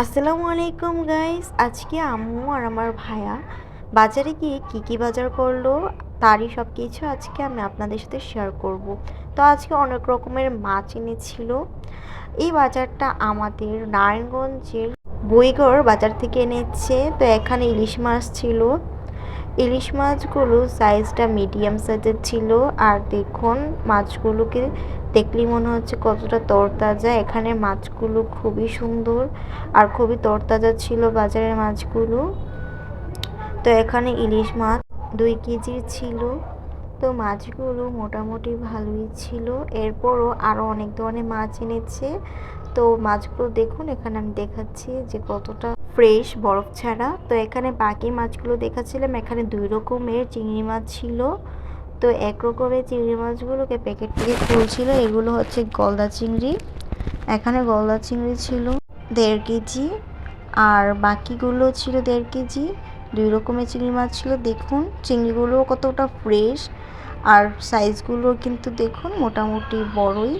আসসালামু আলাইকুম গাইস। আজকে আম্মু আর আমার ভাইয়া বাজারে গিয়ে কী বাজার করলো তারই সব কিছু আজকে আমি আপনাদের সাথে শেয়ার করব। তো আজকে অনেক রকমের মাছ এনেছিল। এই বাজারটা আমাদের নারায়ণগঞ্জের বইগড় বাজার থেকে এনেছে। তো এখানে ইলিশ মাছ ছিল। ইলিশ মাছগুলো সাইজটা মিডিয়াম সাইজের ছিল। আর দেখুন মাছগুলোকে দেখলেই মনে হচ্ছে কতটা তরতাজা। এখানে মাছগুলো খুবই সুন্দর আর খুবই তরতাজা ছিল বাজারের মাছগুলো। তো এখানে ইলিশ মাছ 2 কেজির ছিল। তো মাছগুলো মোটামুটি ভালোই ছিল। এরপরও আরও অনেক ধরনের মাছ এনেছে। তো মাছগুলো দেখুন, এখানে আমি দেখাচ্ছি যে কতটা ফ্রেশ বরফ ছাড়া। তো এখানে বাকি মাছগুলো দেখাচ্ছিলাম। এখানে 2 রকমের চিংড়ি মাছ ছিল। তো এক রকমের চিংড়ি মাছগুলোকে প্যাকেট থেকে খুলছিল। এগুলো হচ্ছে গলদা চিংড়ি। এখানে গলদা চিংড়ি ছিল 1.5 কেজি আর বাকিগুলো ছিল 1.5 কেজি। 2 রকমের চিংড়ি মাছ ছিল। দেখুন চিংড়িগুলো কতটা ফ্রেশ আর সাইজগুলো কিন্তু দেখুন মোটামুটি বড়ই।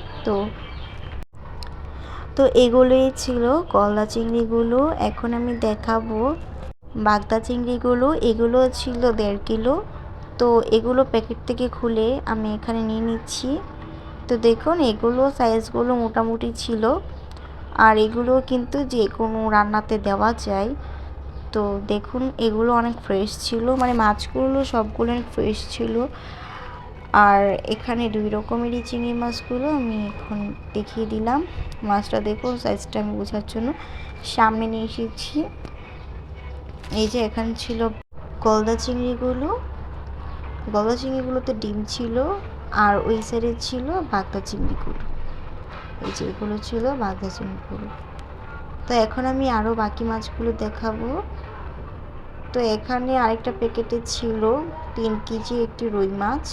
তো এগুলোই ছিল গলদা চিংড়িগুলো। এখন আমি দেখাবো বাগদা চিংড়িগুলো। এগুলো ছিল 1.5 কিলো। তো এগুলো প্যাকেট থেকে খুলে আমি এখানে নিয়ে নিচ্ছি। তো দেখুন এগুলো সাইজগুলো মোটামুটি ছিল। আর এগুলো কিন্তু যে কোনো রান্নাতে দেওয়া যায়। তো দেখুন এগুলো অনেক ফ্রেশ ছিল, মানে মাছগুলো সবগুলো অনেক ফ্রেশ ছিল। আর এখানে 2 রকমেরই চিংড়ি মাছগুলো আমি এখন দেখিয়ে দিলাম। মাছটা দেখুন সাইজটা আমি বোঝার জন্য সামনে নিয়ে এসেছি। এই যে এখানে ছিল গলদা চিংড়িগুলো। গলদা চিংড়িগুলোতে ডিম ছিল। আর ওই সাইডে ছিল বাগদা চিংড়িগুলো। এই যে এগুলো ছিল বাগদা চিংড়িগুলো। তো এখন আমি আরও বাকি মাছগুলো দেখাবো। তো এখানে আরেকটা প্যাকেটে ছিল 3 কেজি একটি রুই মাছ।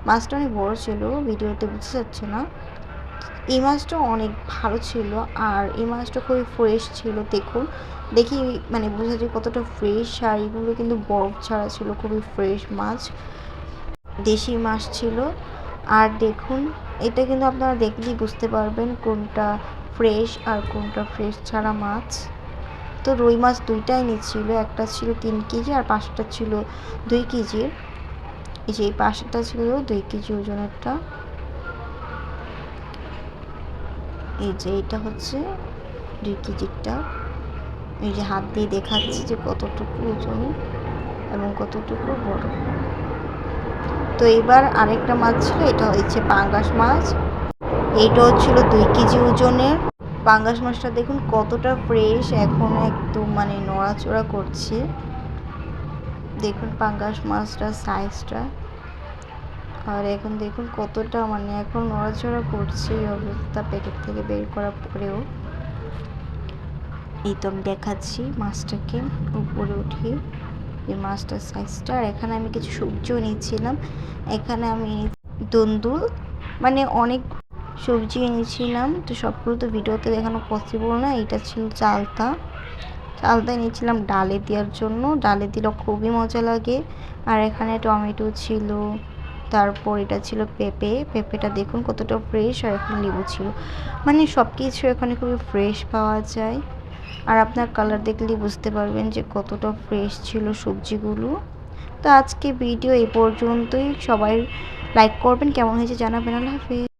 মাছটা অনেক বড় ছিল, ভিডিওতে বোঝা যাচ্ছে না। এই মাছটা অনেক ভালো ছিল আর এই মাছটা খুবই ফ্রেশ ছিল। দেখুন দেখি মানে বোঝা যায় কতটা ফ্রেশ। আর এগুলো কিন্তু বরফ ছাড়া ছিল, খুবই ফ্রেশ মাছ, দেশি মাছ ছিল। আর দেখুন এটা কিন্তু আপনারা দেখলেই বুঝতে পারবেন কোনটা ফ্রেশ আর কোনটা ফ্রেশ ছাড়া মাছ। তো রুই মাছ দুইটাই নিচ্ছিল, একটা ছিল 3 কেজি আর পাঁচটা ছিল 2 কেজির। এই যে এই পাশেরটা ছিল 2 কেজি ওজনেরটা। এই যে এটা হচ্ছে 2 কেজিরটা। এই যে হাত দিয়ে দেখাচ্ছি যে কতটুকু ওজন এবং কতটুকু বড়। তো এবার আরেকটা মাছ ছিল, এটা হচ্ছে পাঙ্গাস মাছ। এইটাও ছিল 2 কেজি ওজনের। পাঙ্গাস মাছটা দেখুন কতটা ফ্রেশ, এখন একদম মানে নড়াচড়া করছে। দেখুন পাঙ্গাস মাছটার সাইজটা। আর এখন দেখুন কতটা মানে এখন নড়াচড়া করছে এই অবস্থা প্যাকেট থেকে বের করার পরেও। এই তো আমি দেখাচ্ছি মাছটাকে উপরে উঠিয়ে এই মাছটার সাইজটা। আর এখানে আমি কিছু সবজিও নিয়েছিলাম। এখানে আমি দুন্দুল, মানে অনেক সবজি এনেছিলাম। তো সবগুলো তো ভিডিওতে দেখানো পসিবল না। এটা ছিল চালতা। চালতা নিয়েছিলাম ডালে দেওয়ার জন্য, ডালে দিলে খুবই মজা লাগে। আর এখানে টমেটো ছিল, তারপর এটা ছিল পেঁপে। পেঁপেটা দেখুন কতটা ফ্রেশ। আর এখানে লেবু ছিল, মানে সব কিছু এখানে খুবই ফ্রেশ পাওয়া যায়। আর আপনার কালার দেখলেই বুঝতে পারবেন যে কতটা ফ্রেশ ছিল সবজিগুলো। তো আজকে ভিডিও এই পর্যন্তই। সবাই লাইক করবেন, কেমন হয়েছে জানাবেন। আল্লাহ হাফেজ।